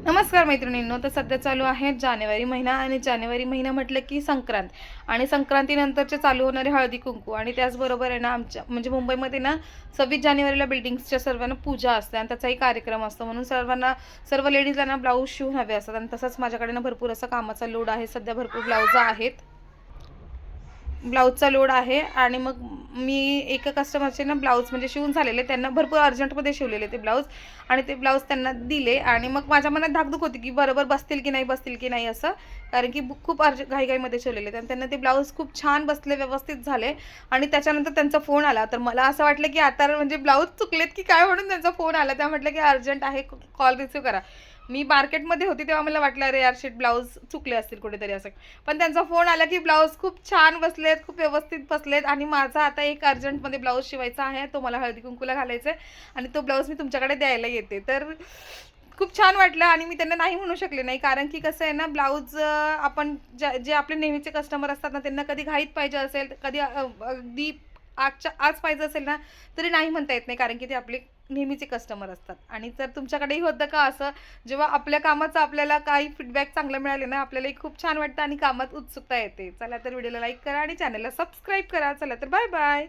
नमस्कार मैत्रिणींनो. तर सध्या चालू आहे जानेवारी महिना आणि जानेवारी महिना म्हटलं की संक्रांत आणि संक्रांतीनंतरचे चालू होणारे हळदी कुंकू आणि त्याचबरोबर आहे ना आमच्या म्हणजे मुंबईमध्ये ना 26 जानेवारीला बिल्डिंग्सच्या सर्वांना पूजा असते आणि त्याचाही कार्यक्रम असतो. म्हणून सर्व लेडीजला ना ब्लाऊज शिवून हवे असतात आणि तसंच माझ्याकडे ना भरपूर असा कामाचा लोड आहे. सध्या भरपूर ब्लाऊज आहेत, ब्लाऊजचा लोड आहे आणि मग मी एका कस्टमरचे ना ब्लाऊज म्हणजे शिवून झालेले, त्यांना भरपूर अर्जंटमध्ये शिवलेले ते ब्लाऊज आणि ते ब्लाऊज त्यांना दिले आणि मग माझ्या मनात धाकधूक होती की बरोबर बसतील की नाही असं, कारण की खूप घाईघाईमध्ये शिवलेले आणि त्यांना ते ब्लाऊज खूप छान बसले, व्यवस्थित झाले. आणि त्याच्यानंतर त्यांचा फोन आला, तर मला असं वाटलं की आता म्हणजे ब्लाऊज चुकलेत की काय, म्हणून त्यांचा फोन आला. त्या म्हटलं की अर्जंट आहे, कॉल रिसीव्ह करा. मी मार्केटमध्ये होती तेव्हा मला वाटलं अरे यार शिट, ब्लाऊज चुकले असतील कुठेतरी असं. पण त्यांचा फोन आला की ब्लाऊज खूप छान बसलेत, खूप व्यवस्थित बसलेत आणि माझा आता एक अर्जंटमध्ये ब्लाऊज शिवायचा आहे, तो मला हळदी कुंकूला घालायचा आहे आणि तो ब्लाऊज मी तुमच्याकडे द्यायला येते. तर खूप छान वाटलं आणि मी त्यांना नाही म्हणू शकले नाही, कारण की कसं आहे ना, ब्लाऊज आपण जे आपले नेहमीचे कस्टमर असतात ना, त्यांना कधी घाईत पाहिजे असेल, कधी अगदी आज पाहिजे असेल ना, तरी नाही म्हणता येत नाही, कारण की ते आपले नेहमीचे कस्टमर असतात. आणि जर तुमच्याकडेही होतं का असं, जेव्हा आपल्या कामाचं आपल्याला काही फीडबॅक चांगलं मिळाले ना, आपल्यालाही खूप छान वाटतं आणि कामात उत्सुकता येते. चला तर व्हिडिओला लाईक करा आणि चॅनलला सबस्क्राईब करा. चला तर बाय बाय.